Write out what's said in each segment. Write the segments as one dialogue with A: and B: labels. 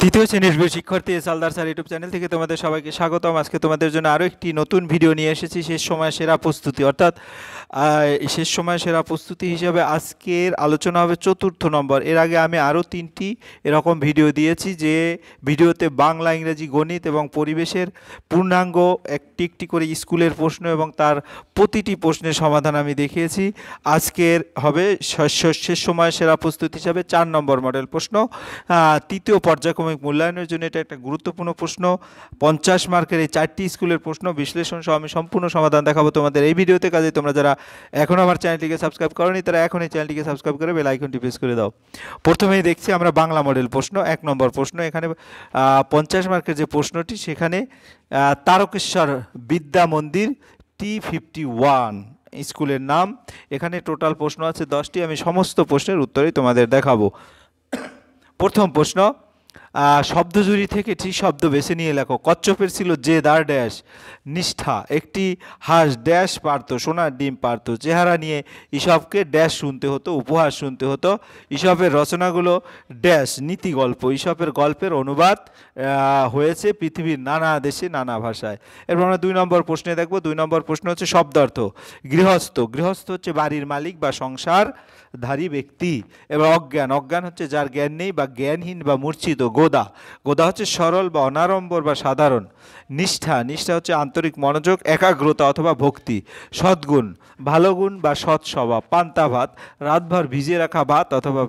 A: তৃতীয় শ্রেণীর শিক্ষার্থী সালদার স্যার ইউটিউব চ্যানেল থেকে তোমাদের সবাইকে স্বাগতম। আজকে তোমাদের জন্য আরও একটি নতুন ভিডিও নিয়ে এসেছি, শেষ সময় সেরা প্রস্তুতি। অর্থাৎ শেষ সময় সেরা প্রস্তুতি হিসাবে আজকের আলোচনা হবে চতুর্থ নম্বর। এর আগে আমি আরও তিনটি এরকম ভিডিও দিয়েছি, যে ভিডিওতে বাংলা, ইংরেজি, গণিত এবং পরিবেশের পূর্ণাঙ্গ একটি একটি করে স্কুলের প্রশ্ন এবং তার প্রতিটি প্রশ্নের সমাধান আমি দেখিয়েছি। আজকের হবে শেষ সময় সেরা প্রস্তুতি হিসাবে 4 নম্বর মডেল প্রশ্ন। তৃতীয় পর্যায়ক্রমিক মূল্যায়নের জন্য এটা একটা গুরুত্বপূর্ণ প্রশ্ন। 50 মার্কের এই 4টি স্কুলের প্রশ্ন বিশ্লেষণ সহ আমি সম্পূর্ণ সমাধান দেখাবো তোমাদের এই ভিডিওতে। কাজে তোমরা যারা এখনও আমার চ্যানেলটিকে সাবস্ক্রাইব করোনি তারা এখন এই চ্যানেলটিকে সাবস্ক্রাইব করে বেল আইকনটি প্রেস করে দাও। প্রথমেই দেখছি আমরা বাংলা মডেল প্রশ্ন, 1 নম্বর প্রশ্ন। এখানে 50 মার্কের যে প্রশ্নটি, সেখানে তারকেশ্বর বিদ্যা মন্দির T51 স্কুলের নাম। এখানে টোটাল প্রশ্ন আছে 10টি। আমি সমস্ত প্রশ্নের উত্তরই তোমাদের দেখাবো। প্রথম প্রশ্ন, শব্দজুড়ি থেকে ঠিক শব্দ বেছে নিয়ে লেখো। কচ্ছপের ছিল জেদ আর ড্যাশ নিষ্ঠা, একটি হাঁস ড্যাশ পারত, সোনার ডিম পারত। চেহারা নিয়ে ঈশপকে ড্যাশ শুনতে হতো, উপহাস শুনতে হতো। ঈশপের রচনাগুলো ড্যাশ নীতি গল্প। ঈশপের গল্পের অনুবাদ হয়েছে পৃথিবীর নানা দেশে নানা ভাষায়। এরপর আমরা 2 নম্বর প্রশ্নে দেখব। 2 নম্বর প্রশ্ন হচ্ছে শব্দার্থ। গৃহস্থ, গৃহস্থ হচ্ছে বাড়ির মালিক বা সংসারধারী ব্যক্তি। এবার অজ্ঞান, অজ্ঞান হচ্ছে যার জ্ঞান নেই বা জ্ঞানহীন বা মূর্ছিত। গোদা, গোদা হচ্ছে সরল বা অনাড়ম্বর বা সাধারণ। নিষ্ঠা, নিষ্ঠা হচ্ছে আন্তরিক মনোযোগ, একাগ্রতা অথবা ভক্তি। সদ্গুণ, ভালো গুণ বা সৎ স্বভাব। পান্তা ভাত, রাতভর ভিজিয়ে রাখা ভাত অথবা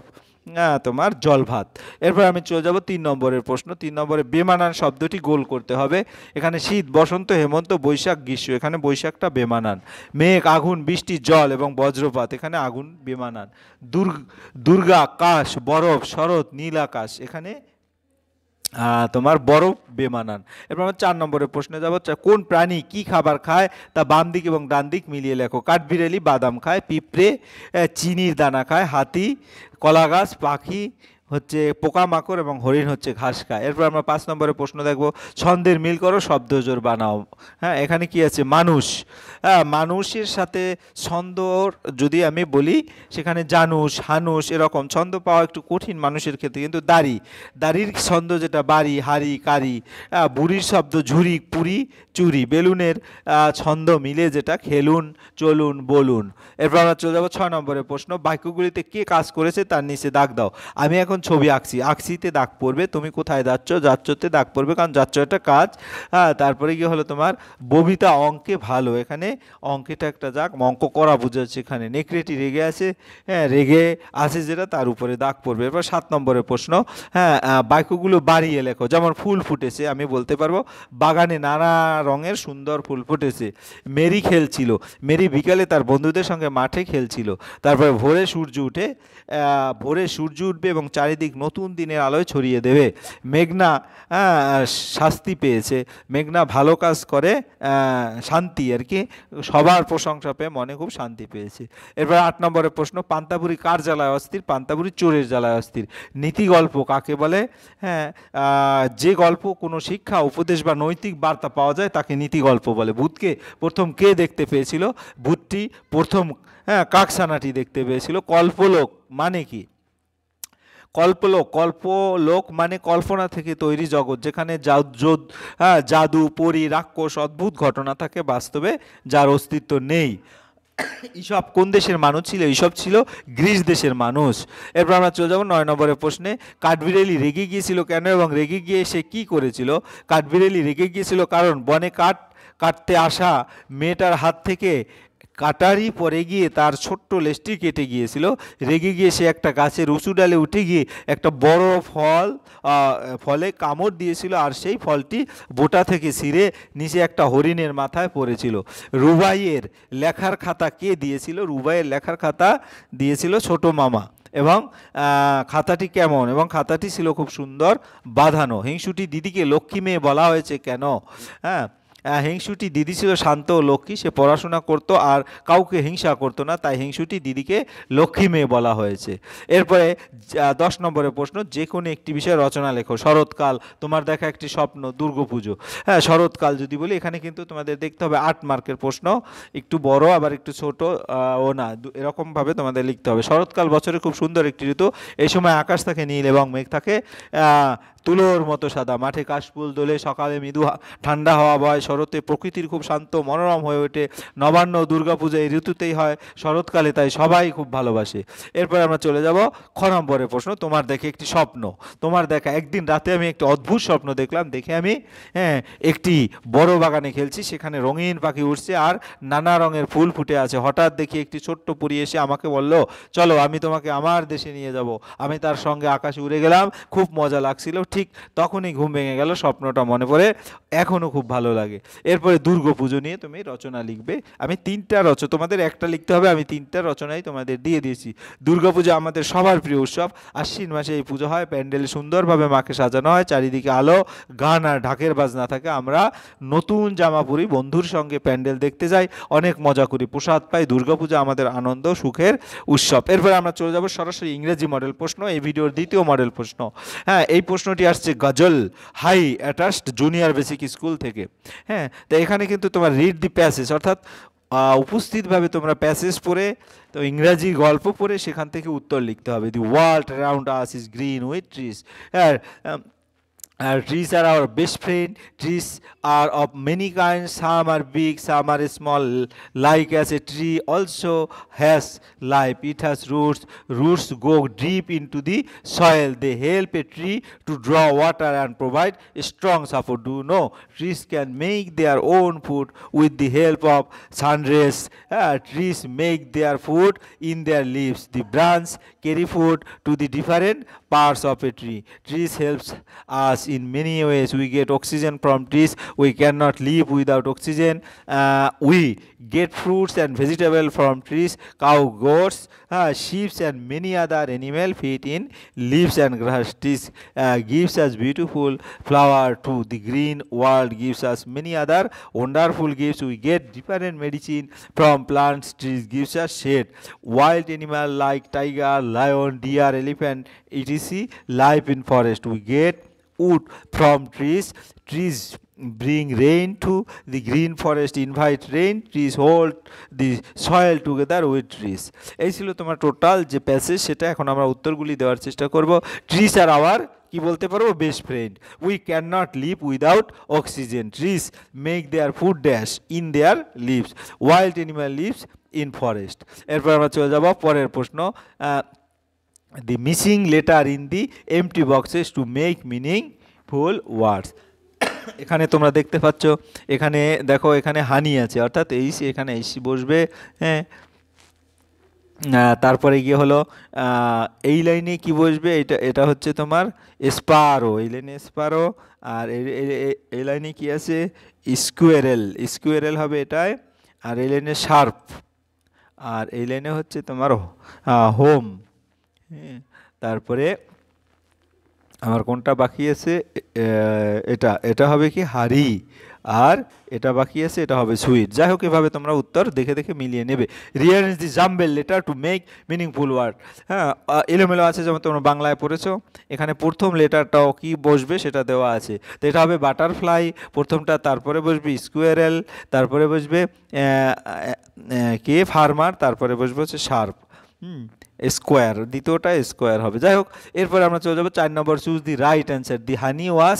A: তোমার জল ভাত। এরপর আমি চলে যাব 3 নম্বরের প্রশ্ন। 3 নম্বরে বেমানান শব্দটি গোল করতে হবে। এখানে শীত, বসন্ত, হেমন্ত, বৈশাখ, গ্রীষ্ম। এখানে বৈশাখটা বেমানান। মেঘ, আগুন, বৃষ্টি, জল এবং বজ্রপাত। এখানে আগুন বেমানান। দুর্গা, কাশ, বরফ, শরৎ, নীল আকাশ। এখানে তোমার বরফ বেমানান। এরপর আমরা 4 নম্বরের প্রশ্নে যাব। কোন প্রাণী কি খাবার খায় তা বাম দিক এবং ডান দিক মিলিয়ে লেখো। কাঠবিড়ালি বাদাম খায়, পিঁপড়ে চিনির দানা খায়, হাতি কলা গাছ, পাখি হচ্ছে পোকামাকড় এবং হরিণ হচ্ছে ঘাস খায়। এরপর আমরা 5 নম্বরের প্রশ্ন দেখব। ছন্দের মিল করো, শব্দ জোড় বানাও। এখানে কি আছে? মানুষ, মানুষের সাথে ছন্দর যদি আমি বলি, সেখানে জানুষ, হানুষ এরকম ছন্দ পাওয়া একটু কঠিন মানুষের ক্ষেত্রে। কিন্তু দাড়ি, দাড়ির ছন্দ যেটা বাড়ি, হাড়ি, কারি। বুড়ির শব্দ ঝুড়ি, পুরি, চুরি। বেলুনের ছন্দ মিলে যেটা খেলুন, চলুন, বলুন। এরপর আমরা চলে যাবো 6 নম্বরের প্রশ্ন। বাক্যগুলিতে কে কাজ করেছে তার নিচে দাগ দাও। আমি এখন ছবি আঁকছি, আঁকছিতে দাগ পড়বে। তুমি কোথায় যাচ্ছ? যাচ্ছতে দাগ পড়বে, কারণ যাচ্ছ একটা কাজ। তারপরে গিয়ে হলো তোমার ববিতা অঙ্কে ভালো। এখানে অঙ্কেটা একটা যাক, অঙ্ক করা বোঝাচ্ছে। এখানে নেকড়েটি রেগে আছে, রেগে আছে যেটা, তার উপরে দাগ পড়বে। এরপর 7 নম্বরের প্রশ্ন। বাক্যগুলো বাড়িয়ে লেখো। যেমন ফুল ফুটেছে, আমি বলতে পারবো বাগানে নানা রঙের সুন্দর ফুল ফুটেছে। মেরি খেলছিল, মেরি বিকালে তার বন্ধুদের সঙ্গে মাঠে খেলছিল। তারপরে ভোরে সূর্য উঠে, ভোরে সূর্য উঠবে এবং চারিদিক নতুন দিনের আলোয় ছড়িয়ে দেবে। মেঘনা শাস্তি পেয়েছে, মেঘনা ভালো কাজ করে শান্তি আর কি, সবার প্রশংসা পেয়ে মনে খুব শান্তি পেয়েছে। এরপর 8 নম্বরের প্রশ্ন। পান্তাবুড়ি কার জ্বালায় অস্থির? পান্তাবুড়ি চোরের জ্বালায় অস্থির। নীতি গল্প কাকে বলে? যে গল্প কোনো শিক্ষা, উপদেশ বা নৈতিক বার্তা পাওয়া যায় তাকে নীতি গল্প বলে। ভূতকে প্রথম কে দেখতে পেয়েছিল? ভূতটি প্রথম কাকছানাটি দেখতে পেয়েছিল। কল্পলোক মানে কি? কল্পলোক, কল্পলোক মানে কল্পনা থেকে তৈরি জগৎ, যেখানে জাদু, পরী, রাক্ষস, অদ্ভুত ঘটনা থাকে, বাস্তবে যার অস্তিত্ব নেই। ঈশপ কোন দেশের মানুষ ছিল? ঈশপ ছিল গ্রিস দেশের মানুষ। এরপর আমরা চলে যাবো 9 নম্বরের প্রশ্নে। কাঠবিড়ালি রেগে গিয়েছিল কেন এবং রেগে গিয়ে সে কি করেছিল? কাঠবিড়ালি রেগে গিয়েছিল কারণ বনে কাটতে আসা মেয়েটার হাত থেকে কাটারি পরে গিয়ে তার ছোট্ট লেজটি কেটে গিয়েছিল। রেগে গিয়ে সে একটা গাছের উঁচু ডালে উঠে গিয়ে একটা বড় ফলে কামড় দিয়েছিল, আর সেই ফলটি বোটা থেকে ছিঁড়ে নিচে একটা হরিণের মাথায় পড়েছিল। রুবাইয়ের লেখার খাতা কে দিয়েছিল? রুবাইয়ের লেখার খাতা দিয়েছিল ছোট মামা। এবং খাতাটি কেমন? এবং খাতাটি ছিল খুব সুন্দর বাঁধানো। হিংসুটি দিদিকে লক্ষ্মী মেয়ে বলা হয়েছে কেন? হিংসুটি দিদি ছিল শান্ত ও লক্ষ্মী, সে পড়াশোনা করতো আর কাউকে হিংসা করতো না, তাই হিংসুটি দিদিকে লক্ষ্মী মেয়ে বলা হয়েছে। এরপরে 10 নম্বরের প্রশ্ন। যে কোনো একটি বিষয়ে রচনা লেখো। শরৎকাল, তোমার দেখা একটি স্বপ্ন, দুর্গাপুজো। শরৎকাল যদি বলি, এখানে কিন্তু তোমাদের দেখতে হবে 8 মার্কের প্রশ্ন, একটু বড় আবার একটু ছোট না, এরকমভাবে তোমাদের লিখতে হবে। শরৎকাল বছরে খুব সুন্দর একটি ঋতু। এই সময় আকাশ থাকে নীল এবং মেঘ থাকে তুলোর মতো সাদা। মাঠে কাশফুল দোলে, সকালে মৃদু ঠান্ডা হাওয়া বয়, শরতে প্রকৃতির খুব শান্ত মনোরম হয়ে ওঠে। নবান্ন ও দুর্গাপূজা এই ঋতুতেই হয়, শরৎকালে, তাই সবাই খুব ভালোবাসে। এরপর আমরা চলে যাব 'খ' নম্বরের প্রশ্ন। তোমার দেখে একটি স্বপ্ন। তোমার দেখা, একদিন রাতে আমি একটি অদ্ভুত স্বপ্ন দেখলাম। দেখে আমি একটি বড় বাগানে খেলছি, সেখানে রঙিন পাখি উঠছে আর নানা রঙের ফুল ফুটে আছে। হঠাৎ দেখি একটি ছোট্ট পরী এসে আমাকে বলল, চলো আমি তোমাকে আমার দেশে নিয়ে যাব। আমি তার সঙ্গে আকাশে উড়ে গেলাম, খুব মজা লাগছিল। ঠিক তখনই ঘুম ভেঙে গেল, স্বপ্নটা মনে পড়ে এখনও খুব ভালো লাগে। এরপরে দুর্গাপুজো নিয়ে তুমি রচনা লিখবে। আমি তিনটা তোমাদের একটা লিখতে হবে, আমি তিনটা রচনাই তোমাদের দিয়ে দিয়েছি। দুর্গাপূজা আমাদের সবার প্রিয় উৎসব। আশ্বিন মাসে এই পুজো হয়, প্যান্ডেলে সুন্দরভাবে মাকে সাজানো হয়, চারিদিকে আলো, গান আর ঢাকের বাজনা থাকে। আমরা নতুন জামা পরি, বন্ধুর সঙ্গে প্যান্ডেল দেখতে যাই, অনেক মজা করি, প্রসাদ পাই। দুর্গাপূজা আমাদের আনন্দ সুখের উৎসব। এরপরে আমরা চলে যাব সরাসরি ইংরেজি মডেল প্রশ্ন, এই ভিডিওর দ্বিতীয় মডেল প্রশ্ন। হ্যাঁ, এই প্রশ্নটি আসছে Gazole high attached junior basic school থেকে। হ্যাঁ, তো এখানে কিন্তু তোমার রিড দি প্যাসেজ, অর্থাৎ উপস্থিতভাবে তোমরা প্যাসেজ পড়ে, তো ইংরাজি গল্প পড়ে সেখান থেকে উত্তর লিখতে হবে। The world around us is green with trees. হ্যাঁ, trees are our best friend. Trees are of many kinds. Some are big, some are small. Like as a tree also has life. It has roots. Roots go deep into the soil. They help a tree to draw water and provide a strong support. Do you know? Trees can make their own food with the help of sun rays. Trees make their food in their leaves. The branch carry food to the different parts of a tree. Trees helps us in many ways. We get oxygen from trees. We cannot live without oxygen. We get fruits and vegetables from trees. Cow, goats, sheep and many other animals feed in leaves and grass. Trees gives us beautiful flower too. The green world gives us many other wonderful gifts. We get different medicine from plants. Trees gives us shade. Wild animals like tiger, lion, deer, elephant, etc. live in forest. We get wood from trees. Trees bring rain to the green forest, invite rain. Trees hold the soil together with trees. এই ছিল তোমার total যে passage, সেটা এখন আমরা উত্তরগুলি দেওয়ার চেষ্টা করব। ট্রিজ আর আওয়ার কি বলতে পারবো, best friend. We can not live without oxygen. Trees make their food dash in their leaves. Wild animal lives in forest. এরপর আমরা চলে যাব পরের প্রশ্ন। The missing letter in the empty boxes to make meaningful words. এখানে তোমরা দেখতে পাচ্ছ, এখানে দেখো, এখানে হানি আছে, অর্থাৎ এইসি, এখানে এইসি বসবে। হ্যাঁ, তারপরে গিয়ে হলো এই লাইনে কি বসবে, এটা হচ্ছে তোমার স্পারো, এই লাইনে স্পারো। আর এই লাইনে কি আছে, স্কুয়েরেল, স্কুয়েরেল হবে এটাই। আর এই লাইনে শার্প। আর এই লাইনে হচ্ছে তোমার হোম। হ্যাঁ, তারপরে আমার কোনটা বাকি আছে, এটা হবে কি হারি। আর এটা বাকি আছে, এটা হবে সুইট। যাই হোক, এভাবে তোমরা উত্তর দেখে দেখে মিলিয়ে নেবে। Rearrange the jumble letter to make meaningful word. হ্যাঁ, এলোমেলো আছে, যেমন তোমরা বাংলায় পড়েছো। এখানে প্রথম লেটারটাও কি বসবে সেটা দেওয়া আছে। তো এটা হবে বাটারফ্লাই প্রথমটা, তারপরে বসবে স্কোয়ারেল, তারপরে বসবে কে ফার্মার, তারপরে বসবে হচ্ছে শার্প। স্কোয়ার, দ্বিতীয়টা স্কোয়ার হবে। যাই হোক, এরপরে আমরা চলে যাবো 4 নম্বর। Choose the right answer. The honey was,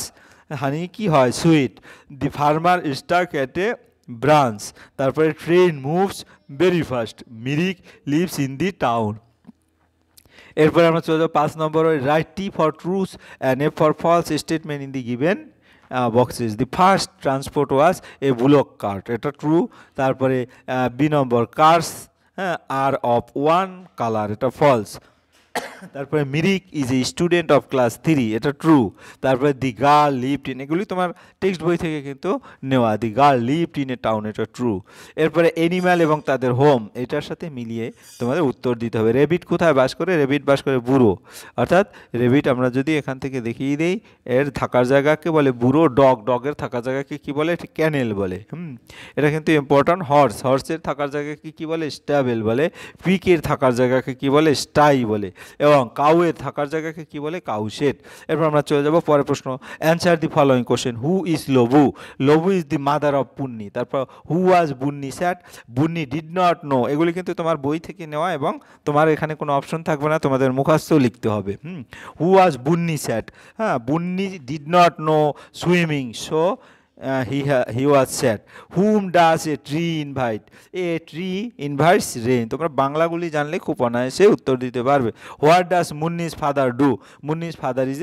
A: honey কি হয়, sweet. The farmer stuck at a branch. তারপরে train moves very fast. Mirik lives in the town. এরপরে আমরা চলে যাবো 5 নম্বর। Write T for truth and F for false statement in the given boxes. The first transport was a bullock cart, এটা true. তারপরে B number, cars are of one colour, এটা false. তারপরে Mirik is a student of class 3, এটা true. তারপরে the girl lived in, এগুলি তোমার text বই থেকে কিন্তু নেওয়া। The girl lived in a town, এটা ট্রু। এরপরে অ্যানিম্যাল এবং তাদের হোম, এটার সাথে মিলিয়ে তোমাদের উত্তর দিতে হবে। রেবিট কোথায় বাস করে, রেবিট বাস করে বুড়ো, অর্থাৎ রেবিট আমরা যদি এখান থেকে দেখিয়ে দিই, এর থাকার জায়গাকে বলে বুড়ো। ডগ, ডগের থাকার জায়গাকে কি বলে, ক্যানেল বলে। এটা কিন্তু ইম্পর্ট্যান্ট। হর্স, হর্সের থাকার জায়গাকে কি বলে, স্ট্যাবেল বলে। পিকের থাকার জায়গাকে কি বলে, স্টাই বলে। এবং কাউয়ের থাকার জায়গাকে কি বলে? Cow shed. এরপর আমরা চলে যাব পরের প্রশ্ন, answer the following question, who is Lobu? Lobu is the mother of Punni. তারপর who was Bunni sad? Bunni did not know. এগুলি কিন্তু তোমার বই থেকে নেওয়া এবং তোমার এখানে কোনো অপশন থাকবে না, তোমাদের মুখস্থ লিখতে হবে। Who was Bunni sad? হ্যাঁ, Bunni did not know swimming, so he was sad. Whom does a tree invite? A tree invites rain. তোমরা বাংলাগুলি জানলে খুব অনায়াসে উত্তর দিতে পারবে। What does Munni's father do? Munni's father is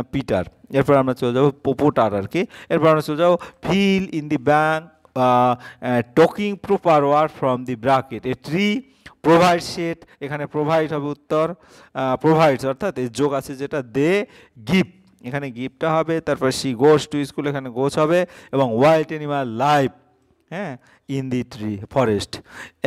A: a Peter. এরপর আমরা চলে যাবো পোপোটার আর কি। এরপর আমরা চলে যাবো fill in the blank talking proper word from the bracket. A tree provide shade, এখানে প্রোভাইড হবে উত্তর, প্রোভাইডস অর্থাৎ এই যোগ আছে যেটা, দে গিফট, এখানে গিফটটা হবে। তারপর সি গোস টু স্কুল, এখানে গোস হবে, এবং ওয়াইল্ড অ্যানিমাল লাইফ, হ্যাঁ, ইন দি ট্রি ফরেস্ট।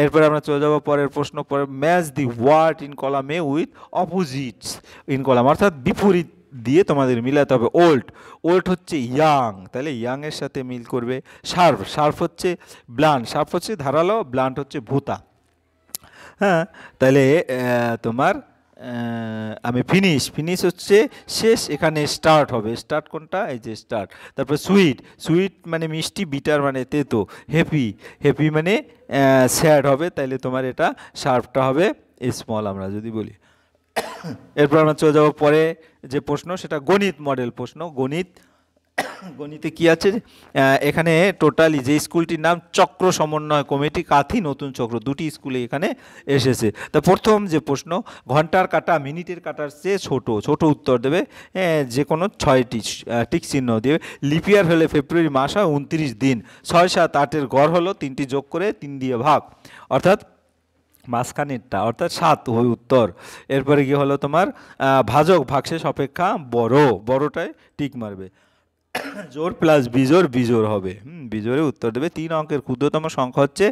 A: এরপরে আমরা চলে যাবো পরের প্রশ্ন, পরে match the word in column A with opposites in column, অর্থাৎ বিপরীত দিয়ে তোমাদের মিলাতে হবে। ওল্ড, ওল্ড হচ্ছে ইয়াং, তাহলে ইয়াংয়ের সাথে মিল করবে। শার্প, শার্প হচ্ছে ব্লান্ট, শার্প হচ্ছে ধারালো, ব্লান্ট হচ্ছে ভোঁতা। হ্যাঁ, তাহলে তোমার আমি ফিনিশ, ফিনিশ হচ্ছে শেষ, এখানে স্টার্ট হবে। স্টার্ট কোনটা? এই যে স্টার্ট। তারপর সুইট, সুইট মানে মিষ্টি, বিটার মানে তেতো। হ্যাপি, হ্যাপি মানে স্যাড হবে, তাইলে তোমার এটা শার্পটা হবে স্মল আমরা যদি বলি। এরপর আমরা চলে যাবো পরে যে প্রশ্ন, সেটা গণিত মডেল প্রশ্ন। গণিত, গণিতে কি আছে এখানে? টোটালি যে স্কুলটির নাম চক্র সমন্বয় কমিটি কাথি নতুন চক্র, দুটি স্কুলে এখানে এসেছে। তা প্রথম যে প্রশ্ন, ঘন্টার কাঁটা মিনিটের কাঁটার চেয়ে ছোট, ছোট উত্তর দেবে, যে কোনো 6টি টিক চিহ্ন দেবে। লিপিয়ার হলে ফেব্রুয়ারি মাস হয় 29 দিন, 6, 7, 8-এর গড় হলো 3টি যোগ করে 3 দিয়ে ভাগ, অর্থাৎ মাঝখানেরটা, অর্থাৎ 7 হয় উত্তর। এরপরে কি হলো তোমার ভাজক ভাগশেষ অপেক্ষা বড়, বড়টায় টিক মারবে। জোর প্লাস বিজোর, বিজোর হবে, বিজোরে উত্তর দেবে। 3 অঙ্কের ক্ষুদ্রতম সংখ্যা হচ্ছে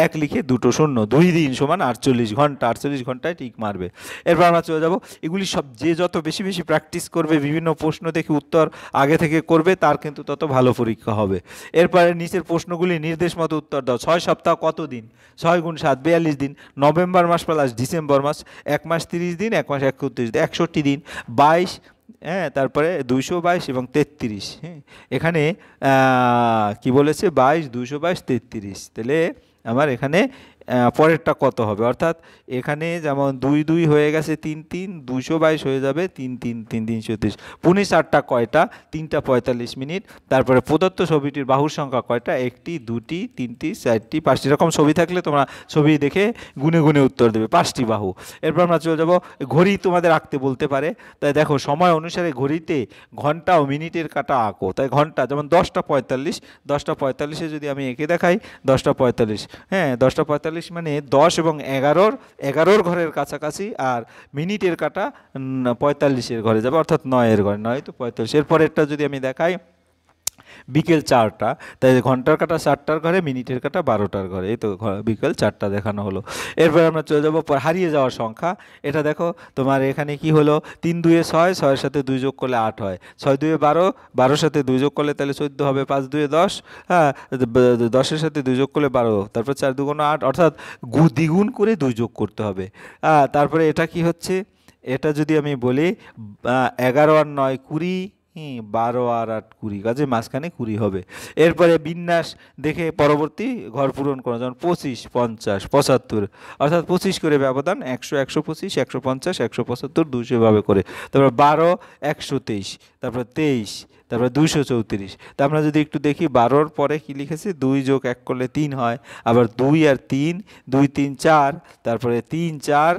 A: 1 লিখে 2 শূন্য। 2 দিন সমান 48 ঘন্টা, 48 ঘন্টায় টিক মারবে। এরপর আমরা চলে যাব, এগুলি সব যে যত বেশি বেশি প্র্যাকটিস করবে, বিভিন্ন প্রশ্ন দেখে উত্তর আগে থেকে করবে, তার কিন্তু তত ভালো পরীক্ষা হবে। এরপরে নিচের প্রশ্নগুলি নির্দেশ মতো উত্তর দাও। 6 সপ্তাহ কত দিন? 6 × 7 42 দিন। নভেম্বর মাস প্লাস ডিসেম্বর মাস, 1 মাস 30 দিন, 1 মাস 31 দিন, 61 দিন। 22, হ্যাঁ, তারপরে 222 এবং 33। হ্যাঁ, এখানে কি বলেছে? 22, 222, 33। তাহলে আমার এখানে পরেরটা কত হবে? অর্থাৎ এখানে যেমন 2, 2 হয়ে গেছে 3, 3, 222 হয়ে যাবে 3, 3, 3, 330। 15 কয়টা? 3টা 45 মিনিট। তারপরে প্রদত্ত ছবিটির বাহুর সংখ্যা কয়টা? 1টি, 2টি, 3টি, 4টি, 5টি। এরকম ছবি থাকলে তোমরা ছবি দেখে গুনে গুনে উত্তর দেবে, 5টি বাহু। এরপর আমরা চলে যাব, ঘড়ি তোমাদের আঁকতে বলতে পারে, তাই দেখো সময় অনুসারে ঘড়িতে ঘন্টা ও মিনিটের কাটা আঁকো। তাই ঘন্টা যেমন 10টা 45, 10টা 45-এ যদি আমি এঁকে দেখাই 10টা 45, হ্যাঁ, 10টা 45 মানে 10 এবং 11-এর ঘরের কাছাকাছি, আর মিনিটের কাটা 45-এর ঘরে যাবে, অর্থাৎ 9-এর ঘরে, 9 তো 45। এরপরেরটা যদি আমি দেখাই বিকেল 4টা, তাই ঘন্টার কাটা 4টার ঘরে, মিনিটের কাটা 12টার ঘরে, এই তো বিকেল 4টা দেখানো হলো। এরপর আমরা চলে যাবো হারিয়ে যাওয়ার সংখ্যা। এটা দেখো তোমার এখানে কি হলো, 3 2 6, 6-এর সাথে 2 যোগ করলে 8 হয়, 6 2 12, 12-এর সাথে 2 যোগ করলে তাহলে 14 হবে, 5 2 10, হ্যাঁ, 10-এর সাথে 2 যোগ করলে 12, তারপর 4 2 8, অর্থাৎ দ্বিগুণ করে 2 যোগ করতে হবে। তারপরে এটা কি হচ্ছে, এটা যদি আমি বলি 11 আর 9 20, 12 আর 8 20, কাজে মাঝখানে 20 হবে। এরপরে বিন্যাস দেখে পরবর্তী ঘর পূরণ করা, যেমন 25, 50, 75, অর্থাৎ 25 করে ব্যবধান, 100, 125, 150, 175, 200 ভাবে করে। তারপর 12, 123, তারপর 23, তারপরে 234। তা আমরা যদি একটু দেখি 12-র পরে কি লিখেছে, 2 যোগ 1 করলে 3 হয়, আবার 2 আর 3, 2 3 4, তারপরে 3 4,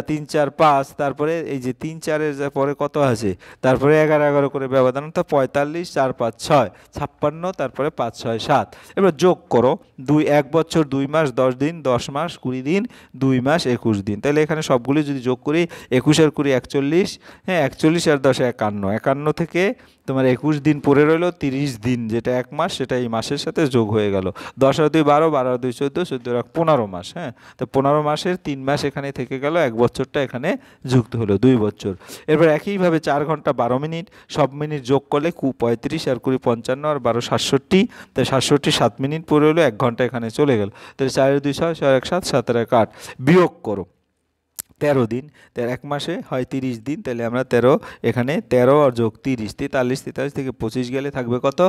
A: 3 4 5, তারপরে এই যে 3 4-এর পরে কত আছে, তারপরে 11 11 করে ব্যবধান, তো 45, 4 5 6, 56, তারপরে 5 6 7। এবার যোগ করো, 1 বছর 2 মাস 10 দিন, 10 মাস 20 দিন, 2 মাস 21 দিন। তাহলে এখানে সবগুলি যদি যোগ করি, 21 আর 20 41, হ্যাঁ, 41 আর 10 51, 51 থেকে তোমার 21 দিন পরে রইলো 30 দিন, যেটা 1 মাস, সেটা এই মাসের সাথে যোগ হয়ে গেল। 10 আর 2 12, 12 আর 2 14, 14 আর 15 মাস, হ্যাঁ, তো 15 মাসের 3 মাস এখানে থেকে গেল, 1 বছরটা এখানে যুক্ত হলো, 2 বছর। এরপর একইভাবে 4 ঘন্টা 12 মিনিট, সব মিনিট যোগ করলে 35 আর 20 55 আর 12 67, তাই 67 7 মিনিট পরে হলো, 1 ঘন্টা এখানে চলে গেল। তাহলে 4 2 6, 6 1 7, 7 1 8, বিয়োগ করো। 13 দিন, এক মাসে হয় 30 দিন, তাহলে আমরা 13, এখানে 13 আর যোগ 30, 43, 43 থেকে 25 গেলে থাকবে কত?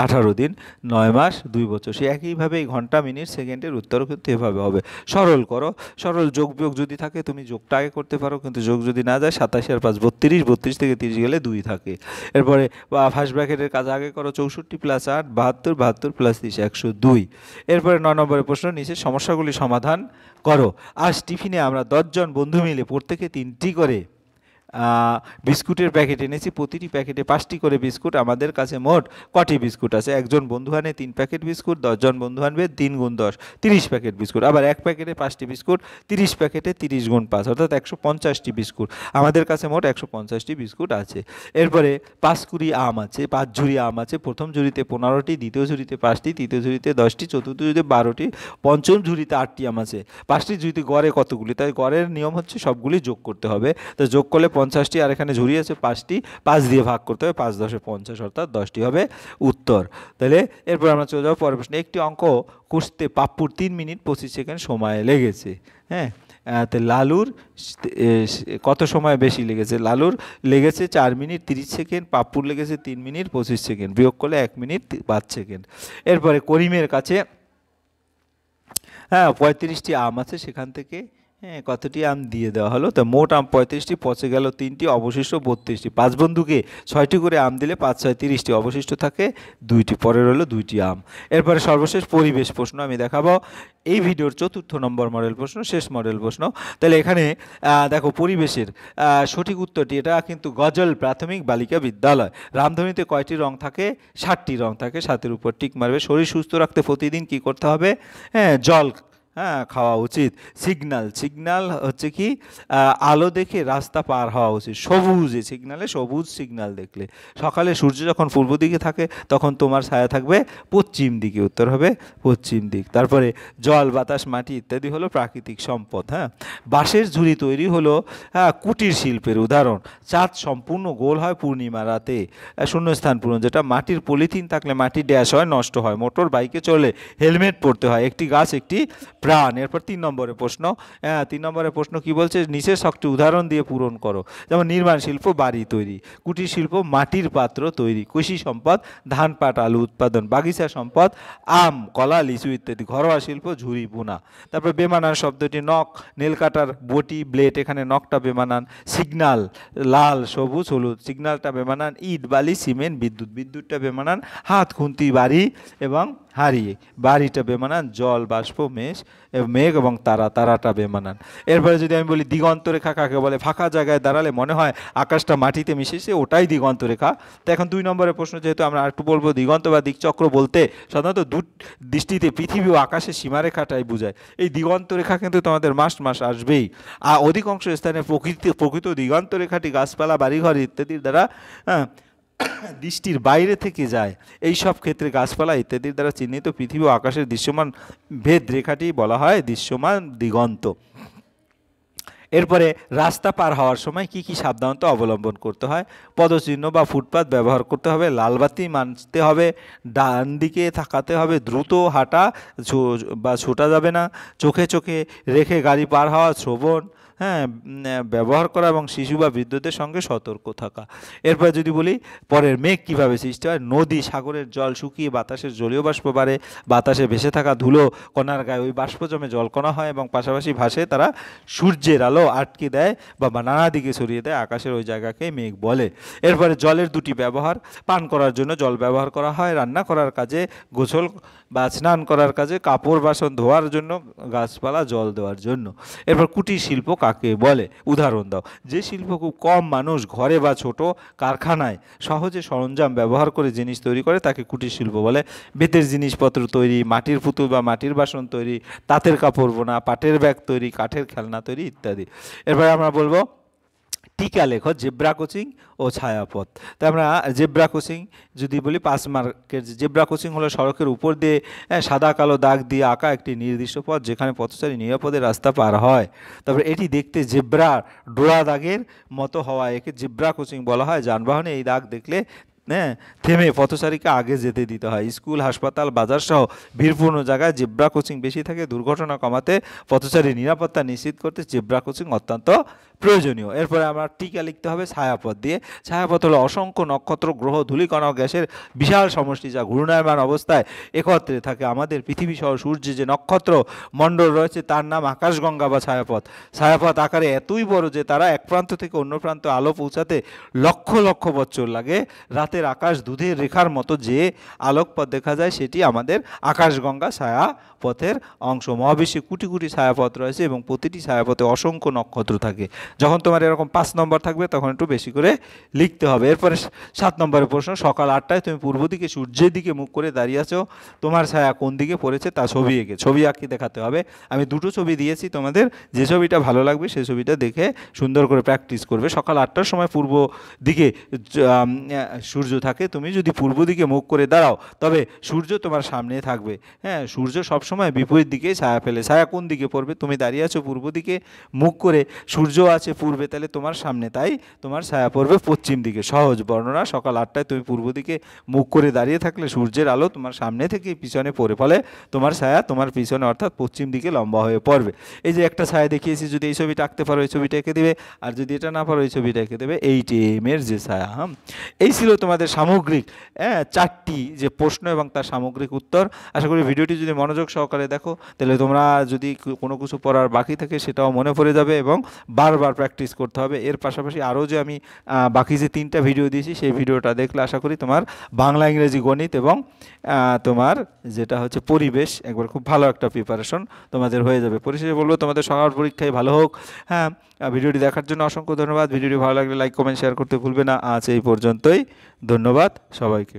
A: 18 দিন, 9 মাস 2 বছর। সে একইভাবে এই ঘন্টা মিনিট সেকেন্ডের উত্তরও কিন্তু এভাবে হবে। সরল করো, সরল যোগ বিয়োগ যদি থাকে তুমি যোগটা আগে করতে পারো, কিন্তু যোগ যদি না যায় 27 আর 5 32, 32 থেকে 30 গেলে 2 থাকে। এরপরে ফার্স্ট ব্র্যাকেটের কাজ আগে করো, 64 প্লাস 8 72, 72 প্লাস 30 102। এরপরে 9 নম্বরের প্রশ্ন, নিচের সমস্যাগুলি সমাধান করো। আজ টিফিনে আমরা 10 জন বন্ধু মিলে প্রত্যেকে 3টি করে বিস্কুটের প্যাকেট এনেছি, প্রতিটি প্যাকেটে 5টি করে বিস্কুট। আমাদের কাছে মোট কটি বিস্কুট আছে? একজন বন্ধু আনে 3 প্যাকেট বিস্কুট, 10 জন বন্ধু আনবে 3 গুণ 10 30 প্যাকেট বিস্কুট। আবার এক প্যাকেটে 5টি বিস্কুট, 30 প্যাকেটে 30 গুণ 5 অর্থাৎ 150টি বিস্কুট। আমাদের কাছে মোট 150টি বিস্কুট আছে। এরপরে 5 কুড়ি আম আছে, 5 ঝুড়ি আম আছে। প্রথম ঝুড়িতে 15টি, দ্বিতীয় ঝুড়িতে 5টি, তৃতীয় ঝুড়িতে 10টি, চতুর্থ ঝুড়িতে 12টি, পঞ্চম ঝুড়িতে 8টি আম আছে। 5টি ঝুড়িতে গড়ে কতগুলি? তাই গড়ের নিয়ম হচ্ছে সবগুলি যোগ করতে হবে। তো যোগ করলে 50টি, আর এখানে ঝুড়ি আছে 5টি, 5 দিয়ে ভাগ করতে হবে, 5 10 50 অর্থাৎ 10টি হবে উত্তর। তাহলে এরপর আমরা চলে যাবো পরের প্রশ্নে। একটি অঙ্ক কষতে পাপ্পুর 3 মিনিট 25 সেকেন্ড সময় লেগেছে। হ্যাঁ, তো লালুর কত সময় বেশি লেগেছে? লালুর লেগেছে 4 মিনিট 30 সেকেন্ড, পাপ্পুর লেগেছে 3 মিনিট 25 সেকেন্ড, বিয়োগ করলে 1 মিনিট 5 সেকেন্ড। এরপরে করিমের কাছে 35টি আম আছে, সেখান থেকে কতটি আম দিয়ে দেওয়া হলো? তো মোট আম 35টি, পচে গেল 3টি, অবশিষ্ট 32টি। 5 বন্ধুকে 6টি করে আম দিলে 5 6 30টি, অবশিষ্ট থাকে 2টি, পরের হলো 2টি আম। এরপরে সর্বশেষ পরিবেশ প্রশ্ন আমি দেখাবো, এই ভিডিওর 4র্থ নম্বর মডেল প্রশ্ন, শেষ মডেল প্রশ্ন। তাহলে এখানে দেখো পরিবেশের সঠিক উত্তরটি, এটা কিন্তু গজল প্রাথমিক বালিকা বিদ্যালয়। রামধনুতে কয়টি রং থাকে? 7টি রং থাকে, 7-এর উপর টিক মারবে। শরীর সুস্থ রাখতে প্রতিদিন কি করতে হবে? জল খাওয়া উচিত। সিগন্যাল, সিগন্যাল হচ্ছে কি? আলো দেখে রাস্তা পার হওয়া উচিত। সবুজে সিগন্যালে, সবুজ সিগন্যাল দেখলে। সকালে সূর্য যখন পূর্ব দিকে থাকে তখন তোমার ছায়া থাকবে পশ্চিম দিকে, উত্তর হবে পশ্চিম দিক। তারপরে জল, বাতাস, মাটি ইত্যাদি হলো প্রাকৃতিক সম্পদ। বাঁশের ঝুড়ি তৈরি হলো কুটির শিল্পের উদাহরণ। চাঁদ সম্পূর্ণ গোল হয় পূর্ণিমা রাতে। শূন্যস্থান পূরণ, যেটা মাটির পলিথিন থাকলে মাটি ড্যাশ হয়, নষ্ট হয়। মোটর বাইকে চলে হেলমেট পরতে হয়। একটি গাছ একটি প্রাণ। এরপর 3 নম্বরের প্রশ্ন, 3 নম্বরের প্রশ্ন কি বলছে? নিচের শখটি উদাহরণ দিয়ে পূরণ করো। যেমন নির্মাণ শিল্প বাড়ি তৈরি, কুটির শিল্প মাটির পাত্র তৈরি, কৃষি সম্পদ ধান পাট আলু উৎপাদন, বাগিচা সম্পদ আম কলা লিচু ইত্যাদি, ঘরোয়া শিল্প ঝুড়ি বোনা। তারপর বেমানান শব্দটি নখ, নেল কাটার বটি ব্লেড, এখানে নখটা বেমানান। সিগনাল লাল সবুজ হলুদ, সিগনালটা বেমানান। ইট বালি সিমেন্ট বিদ্যুৎ, বিদ্যুৎটা বেমানান। হাত খুন্তি বাড়ি এবং হারিয়ে, বাড়িটা বেমানান। জল বাষ্প মেঘ এবং তারা, তারাটা বেমানান। এরপরে যদি আমি বলি দিগন্ত রেখা কাকে বলে? ফাঁকা জায়গায় দাঁড়ালে মনে হয় আকাশটা মাটিতে মিশেছে, ওটাই দিগন্ত রেখা। তো এখন 2 নম্বরের প্রশ্ন, যেহেতু আমরা একটু বলবো, দিগন্ত বা দিকচক্র বলতে সাধারণত দৃষ্টিতে পৃথিবী ও আকাশের সীমারেখাটাই বোঝায়। এই দিগন্ত রেখা কিন্তু তোমাদের মাস আসবেই। আর অধিকাংশ স্থানে প্রকৃত দিগন্ত রেখাটি গাছপালা বাড়িঘর ইত্যাদির দ্বারা দৃষ্টির বাইরে থেকে যায়। এই সব ক্ষেত্রে গাছপালা ইত্যাদির দ্বারা চিহ্নিত পৃথিবী ও আকাশের দৃশ্যমান ভেদ রেখাটি বলা হয় দৃশ্যমান দিগন্ত। এরপরে রাস্তা পার হওয়ার সময় কি কি সাবধানতা অবলম্বন করতে হয়? পদচিহ্ন বা ফুটপাত ব্যবহার করতে হবে, লালবাতি মানতে হবে, ডান দিকে তাকাতে হবে, দ্রুত হাঁটা বা ছোটা যাবে না, চোখে চোখে রেখে গাড়ি পার হওয়া, শ্রবণ ব্যবহার করা এবং শিশু বা বৃদ্ধদের সঙ্গে সতর্ক থাকা। এরপর যদি বলি পরের মেঘ কীভাবে সৃষ্টি হয়? নদী সাগরের জল শুকিয়ে বাতাসের জলীয় বাষ্প বাড়ে, বাতাসে ভেসে থাকা ধুলো কণার গায়ে ওই বাষ্প জমে জলকণা হয় এবং পাশাপাশি ভাসে, তারা সূর্যের আলো আটকে দেয় বা নানা দিকে ছড়িয়ে দেয়, আকাশের ওই জায়গাকে মেঘ বলে। এরপরে জলের দুটি ব্যবহার, পান করার জন্য জল ব্যবহার করা হয়, রান্না করার কাজে, গোসল বা স্নান করার কাজে, কাপড় বাসন ধোয়ার জন্য, গাছপালা জল দেওয়ার জন্য। এরপর কুটির শিল্প কাকে বলে? উদাহরণ দাও। যে শিল্প খুব কম মানুষ ঘরে বা ছোট কারখানায় সহজে সরঞ্জাম ব্যবহার করে জিনিস তৈরি করে তাকে কুটির শিল্প বলে। বেতের জিনিসপত্র তৈরি, মাটির পুতুল বা মাটির বাসন তৈরি, তাঁতের কাপড় বোনা, পাটের ব্যাগ তৈরি, কাঠের খেলনা তৈরি ইত্যাদি। এরপরে আমরা বলবো টিকা লেখো, জেব্রা কোচিং ও ছায়াপথ। তো আমরা জেব্রা কোচিং যদি বলি 5 মার্কের, জেব্রা কোচিং হলো সড়কের উপর দিয়ে সাদা কালো দাগ দিয়ে আঁকা একটি নির্দিষ্ট পথ যেখানে পথচারী নিরাপদে রাস্তা পার হয়। তারপরে এটি দেখতে জেব্রা ডোরা দাগের মতো হওয়ায় একে জেব্রা কোচিং বলা হয়। যানবাহনে এই দাগ দেখলে হ্যাঁ, থেমে পথচারীকে আগে যেতে দিতে হয়। স্কুল, হাসপাতাল, বাজার সহ ভিড়পূর্ণ জায়গায় জেব্রা ক্রসিং বেশি থাকে। দুর্ঘটনা কমাতে, পথচারীর নিরাপত্তা নিশ্চিত করতে জেব্রা ক্রসিং অত্যন্ত প্রয়োজনীয়। এরপরে আমরা টিকা লিখতে হবে ছায়াপথ দিয়ে। ছায়াপথ হলো অসংখ্য নক্ষত্র, গ্রহ, ধূলিকণা ও গ্যাসের বিশাল সমষ্টি যা ঘূর্ণায়মান অবস্থায় একত্রে থাকে। আমাদের পৃথিবী সহ সূর্যে যে নক্ষত্র মণ্ডল রয়েছে তার নাম আকাশগঙ্গা বা ছায়াপথ। ছায়াপথ আকারে এতই বড় যে তারা এক প্রান্ত থেকে অন্য প্রান্ত আলো পৌঁছাতে লক্ষ লক্ষ বছর লাগে। রাতের আকাশ দুধের রেখার মতো যে আলোকপথ দেখা যায় সেটি আমাদের আকাশগঙ্গা ছায়াপথের অংশ। মহাবিশ্বে কোটি কোটি ছায়াপথ রয়েছে এবং প্রতিটি ছায়াপথে অসংখ্য নক্ষত্র থাকে। যখন তোমার এরকম 5 নম্বর থাকবে তখন একটু বেশি করে লিখতে হবে। এরপরে 7 নম্বরের প্রশ্ন, সকাল 8টায় তুমি পূর্ব দিকে সূর্যের দিকে মুখ করে দাঁড়িয়ে আছো, তোমার ছায়া কোন দিকে পড়েছে তা ছবি এঁকে ছবি আঁকি দেখাতে হবে। আমি দুটো ছবি দিয়েছি, তোমাদের যে ছবিটা ভালো লাগবে সেই ছবিটা দেখে সুন্দর করে প্র্যাকটিস করবে। সকাল 8টার সময় পূর্ব দিকে সূর্য থাকে। তুমি যদি পূর্ব দিকে মুখ করে দাঁড়াও তবে সূর্য তোমার সামনে থাকবে। হ্যাঁ, সূর্য সবসময় বিপরীত দিকে ছায়া ফেলে। ছায়া কোন দিকে পড়বে? তুমি দাঁড়িয়ে আছো পূর্ব দিকে মুখ করে, সূর্য আছে পূর্বে, তাহলে তোমার সামনে, তাই তোমার ছায়া পড়বে পশ্চিম দিকে। সহজ বর্ণনা, সকাল 8টায় তুমি পূর্ব দিকে মুখ করে দাঁড়িয়ে থাকলে সূর্যের আলো তোমার সামনে থেকে পিছনে পড়ে, ফলে তোমার ছায়া তোমার পিছনে অর্থাৎ পশ্চিম দিকে লম্বা হয়ে পড়বে। এই যে একটা ছায়া দেখিয়েছি, যদি এই ছবিটা আঁকতে পারো এই ছবিটা এঁকে দেবে, আর যদি এটা না পারো এই ছবিটা এঁকে দেবে। 8am এর যে ছায়া। এই ছিল তোমাদের সামগ্রিক 4টি যে প্রশ্ন এবং তার সামগ্রিক উত্তর। আশা করি ভিডিওটি যদি মনোযোগ সহকারে দেখো তাহলে তোমরা যদি কোনো কিছু পড়ার বাকি থাকে সেটাও মনে পড়ে যাবে এবং বারবার প্র্যাকটিস করতে হবে। এর পাশাপাশি আরও যে আমি বাকি যে 3টা ভিডিও দিয়েছি সেই ভিডিওটা দেখলে আশা করি তোমার বাংলা, ইংরেজি, গণিত এবং তোমার যেটা হচ্ছে পরিবেশ একবার খুব ভালো একটা প্রিপারেশন তোমাদের হয়ে যাবে। পরিশেষে বলবো তোমাদের সকাল পরীক্ষায় ভালো হোক। হ্যাঁ, ভিডিওটি দেখার জন্য অসংখ্য ধন্যবাদ। ভিডিওটি ভালো লাগলে লাইক, কমেন্ট, শেয়ার করতে ভুলবে না। আজ এই পর্যন্তই। ধন্যবাদ সবাইকে।